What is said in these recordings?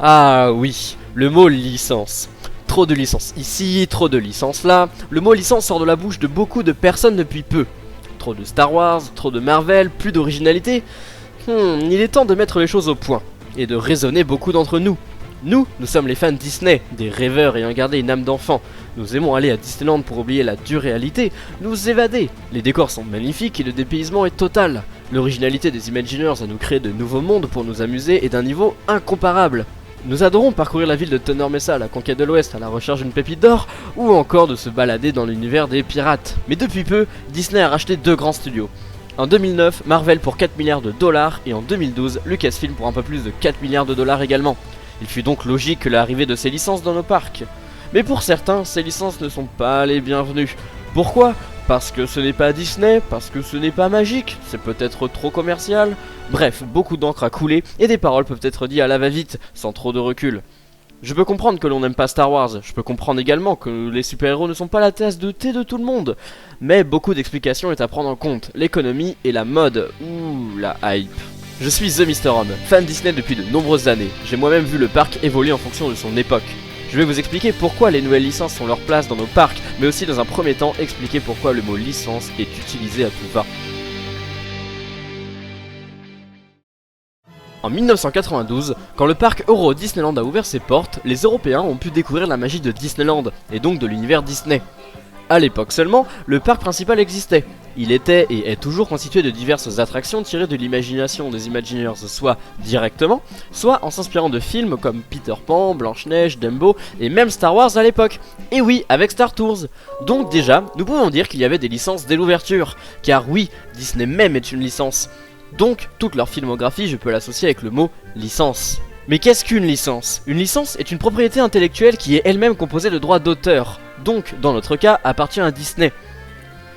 Ah oui, le mot licence. Trop de licences ici, trop de licences là. Le mot licence sort de la bouche de beaucoup de personnes depuis peu. Trop de Star Wars, trop de Marvel, plus d'originalité. Il est temps de mettre les choses au point et de raisonner beaucoup d'entre nous. Nous sommes les fans Disney, des rêveurs ayant gardé une âme d'enfant. Nous aimons aller à Disneyland pour oublier la dure réalité, nous évader. Les décors sont magnifiques et le dépaysement est total. L'originalité des Imagineers a nous créé de nouveaux mondes pour nous amuser est d'un niveau incomparable. Nous adorons parcourir la ville de Thunder Mesa à la conquête de l'Ouest à la recherche d'une pépite d'or, ou encore de se balader dans l'univers des pirates. Mais depuis peu, Disney a racheté deux grands studios. En 2009, Marvel pour 4 milliards de dollars et en 2012, Lucasfilm pour un peu plus de 4 milliards de dollars également. Il fut donc logique que l'arrivée de ces licences dans nos parcs. Mais pour certains, ces licences ne sont pas les bienvenues. Pourquoi ? Parce que ce n'est pas Disney, parce que ce n'est pas magique, c'est peut-être trop commercial. Bref, beaucoup d'encre a coulé et des paroles peuvent être dites à la va-vite, sans trop de recul. Je peux comprendre que l'on n'aime pas Star Wars, je peux comprendre également que les super-héros ne sont pas la tasse de thé de tout le monde. Mais beaucoup d'explications est à prendre en compte, l'économie et la mode, la hype. Je suis The Mr. Home, fan Disney depuis de nombreuses années, j'ai moi-même vu le parc évoluer en fonction de son époque. Je vais vous expliquer pourquoi les nouvelles licences ont leur place dans nos parcs, mais aussi dans un premier temps expliquer pourquoi le mot licence est utilisé à tout va. En 1992, quand le parc Euro Disneyland a ouvert ses portes, les Européens ont pu découvrir la magie de Disneyland, et donc de l'univers Disney. A l'époque seulement, le parc principal existait. Il était et est toujours constitué de diverses attractions tirées de l'imagination des Imagineers, soit directement, soit en s'inspirant de films comme Peter Pan, Blanche-Neige, Dumbo et même Star Wars à l'époque. Et oui, avec Star Tours. Donc déjà, nous pouvons dire qu'il y avait des licences dès l'ouverture, car oui, Disney même est une licence. Donc, toute leur filmographie, je peux l'associer avec le mot licence. Mais qu'est-ce qu'une licence ? Une licence est une propriété intellectuelle qui est elle-même composée de droits d'auteur, donc, dans notre cas, appartient à Disney.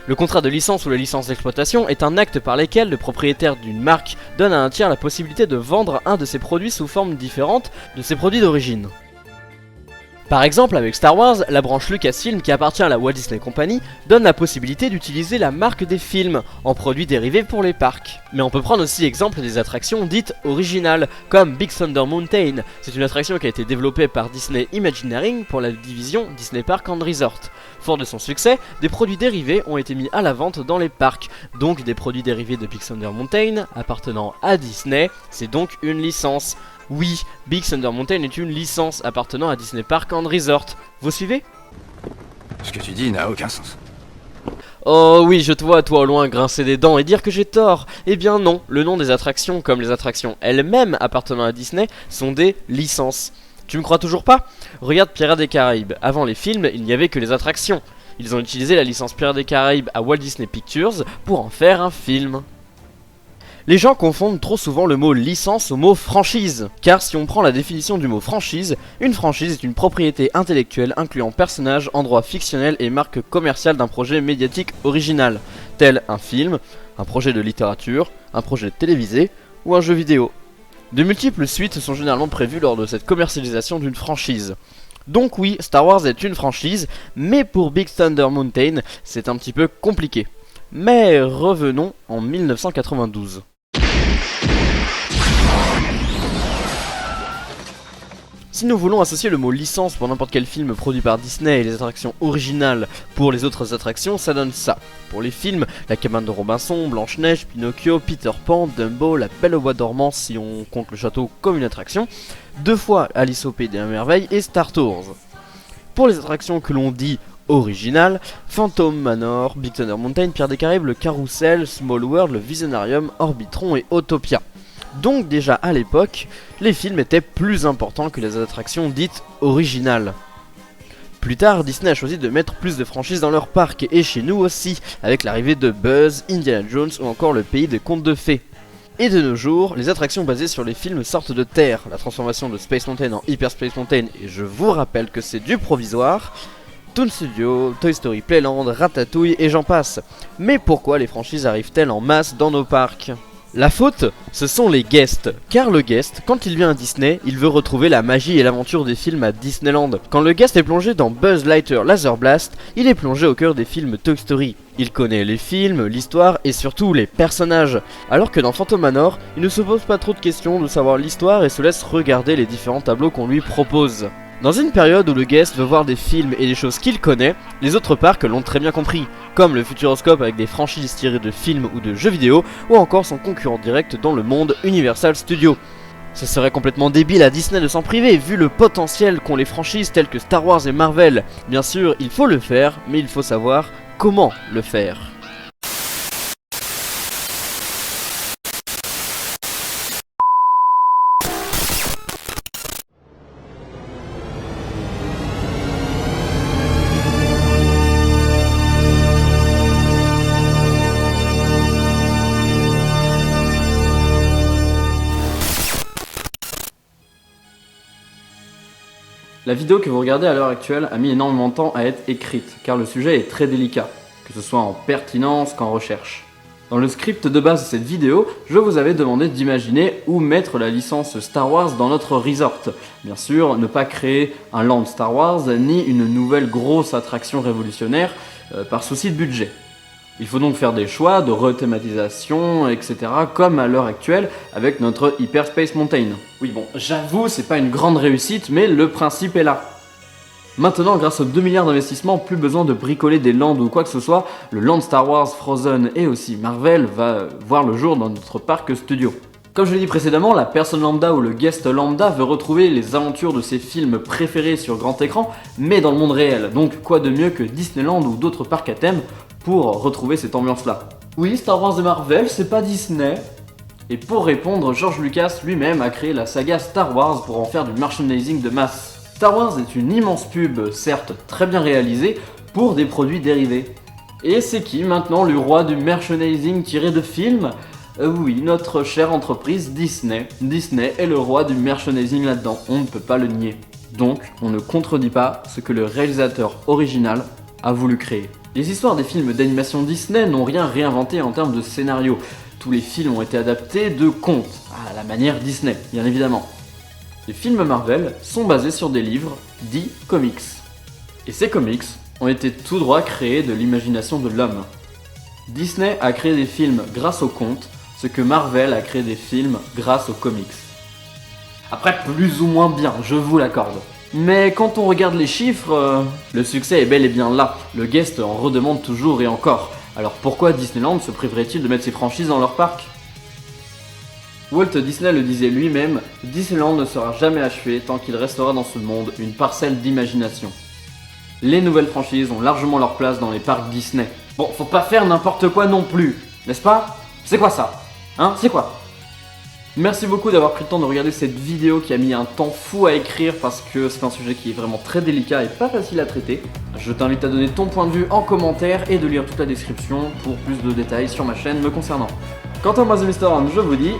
Le contrat de licence ou la licence d'exploitation est un acte par lequel le propriétaire d'une marque donne à un tiers la possibilité de vendre un de ses produits sous forme différente de ses produits d'origine. Par exemple, avec Star Wars, la branche Lucasfilm qui appartient à la Walt Disney Company donne la possibilité d'utiliser la marque des films en produits dérivés pour les parcs. Mais on peut prendre aussi exemple des attractions dites originales, comme Big Thunder Mountain. C'est une attraction qui a été développée par Disney Imagineering pour la division Disney Parks and Resorts. Fort de son succès, des produits dérivés ont été mis à la vente dans les parcs. Donc des produits dérivés de Big Thunder Mountain appartenant à Disney, c'est donc une licence. Oui, Big Thunder Mountain est une licence appartenant à Disney Parks and Resort. Vous suivez ? Ce que tu dis n'a aucun sens. Oh oui, je te vois toi au loin grincer des dents et dire que j'ai tort. Eh bien non, le nom des attractions comme les attractions elles-mêmes appartenant à Disney sont des licences. Tu me crois toujours pas ? Regarde Pirates des Caraïbes, avant les films, il n'y avait que les attractions. Ils ont utilisé la licence Pirates des Caraïbes à Walt Disney Pictures pour en faire un film. Les gens confondent trop souvent le mot licence au mot franchise, car si on prend la définition du mot franchise, une franchise est une propriété intellectuelle incluant personnages, endroits fictionnels et marques commerciales d'un projet médiatique original, tel un film, un projet de littérature, un projet télévisé ou un jeu vidéo. De multiples suites sont généralement prévues lors de cette commercialisation d'une franchise. Donc oui, Star Wars est une franchise, mais pour Big Thunder Mountain, c'est un petit peu compliqué. Mais revenons en 1992. Si nous voulons associer le mot licence pour n'importe quel film produit par Disney et les attractions originales pour les autres attractions, ça donne ça. Pour les films, La Cabane de Robinson, Blanche-Neige, Pinocchio, Peter Pan, Dumbo, La Belle au Bois dormant si on compte le château comme une attraction, 2 fois Alice au Pays des Merveilles et Star Tours. Pour les attractions que l'on dit originales, Phantom Manor, Big Thunder Mountain, Pirates des Caraïbes, le Carousel, Small World, le Visionarium, Orbitron et Autopia. Donc déjà à l'époque, les films étaient plus importants que les attractions dites originales. Plus tard, Disney a choisi de mettre plus de franchises dans leur parc, et chez nous aussi, avec l'arrivée de Buzz, Indiana Jones ou encore le pays des contes de fées. Et de nos jours, les attractions basées sur les films sortent de terre, la transformation de Space Mountain en Hyper Space Mountain, et je vous rappelle que c'est du provisoire, Toon Studio, Toy Story Playland, Ratatouille et j'en passe. Mais pourquoi les franchises arrivent-elles en masse dans nos parcs ? La faute, ce sont les guests, car le guest, quand il vient à Disney, il veut retrouver la magie et l'aventure des films à Disneyland. Quand le guest est plongé dans Buzz Lightyear Laser Blast, il est plongé au cœur des films Toy Story. Il connaît les films, l'histoire et surtout les personnages. Alors que dans Phantom Manor, il ne se pose pas trop de questions de savoir l'histoire et se laisse regarder les différents tableaux qu'on lui propose. Dans une période où le guest veut voir des films et des choses qu'il connaît, les autres parcs l'ont très bien compris, comme le Futuroscope avec des franchises tirées de films ou de jeux vidéo, ou encore son concurrent direct dans le monde Universal Studios. Ce serait complètement débile à Disney de s'en priver, vu le potentiel qu'ont les franchises telles que Star Wars et Marvel. Bien sûr, il faut le faire, mais il faut savoir comment le faire. La vidéo que vous regardez à l'heure actuelle a mis énormément de temps à être écrite, car le sujet est très délicat, que ce soit en pertinence qu'en recherche. Dans le script de base de cette vidéo, je vous avais demandé d'imaginer où mettre la licence Star Wars dans notre resort. Bien sûr, ne pas créer un land Star Wars, ni une nouvelle grosse attraction révolutionnaire, par souci de budget. Il faut donc faire des choix de rethématisation, etc. comme à l'heure actuelle avec notre Hyperspace Mountain. Oui bon, j'avoue, c'est pas une grande réussite, mais le principe est là. Maintenant, grâce aux 2 milliards d'investissements, plus besoin de bricoler des lands ou quoi que ce soit, le land Star Wars, Frozen et aussi Marvel va voir le jour dans notre parc studio. Comme je l'ai dit précédemment, la personne lambda ou le guest lambda veut retrouver les aventures de ses films préférés sur grand écran, mais dans le monde réel. Donc quoi de mieux que Disneyland ou d'autres parcs à thème pour retrouver cette ambiance-là. Oui, Star Wars et Marvel, c'est pas Disney. Et pour répondre, George Lucas lui-même a créé la saga Star Wars pour en faire du merchandising de masse. Star Wars est une immense pub, certes très bien réalisée, pour des produits dérivés. Et c'est qui maintenant le roi du merchandising tiré de films ? Oui, notre chère entreprise Disney. Disney est le roi du merchandising là-dedans, on ne peut pas le nier. Donc, on ne contredit pas ce que le réalisateur original a voulu créer. Les histoires des films d'animation Disney n'ont rien réinventé en termes de scénario. Tous les films ont été adaptés de contes, à la manière Disney, bien évidemment. Les films Marvel sont basés sur des livres dits comics. Et ces comics ont été tout droit créés de l'imagination de l'homme. Disney a créé des films grâce aux contes, ce que Marvel a créé des films grâce aux comics. Après, plus ou moins bien, je vous l'accorde. Mais quand on regarde les chiffres, le succès est bel et bien là. Le guest en redemande toujours et encore. Alors pourquoi Disneyland se priverait-il de mettre ses franchises dans leur parc ? Walt Disney le disait lui-même, Disneyland ne sera jamais achevé tant qu'il restera dans ce monde une parcelle d'imagination. Les nouvelles franchises ont largement leur place dans les parcs Disney. Bon, faut pas faire n'importe quoi non plus, n'est-ce pas ? C'est quoi ça ? Hein ? C'est quoi ? Merci beaucoup d'avoir pris le temps de regarder cette vidéo qui a mis un temps fou à écrire parce que c'est un sujet qui est vraiment très délicat et pas facile à traiter. Je t'invite à donner ton point de vue en commentaire et de lire toute la description pour plus de détails sur ma chaîne me concernant. Quant à moi, The Mr. One, je vous dis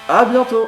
à bientôt.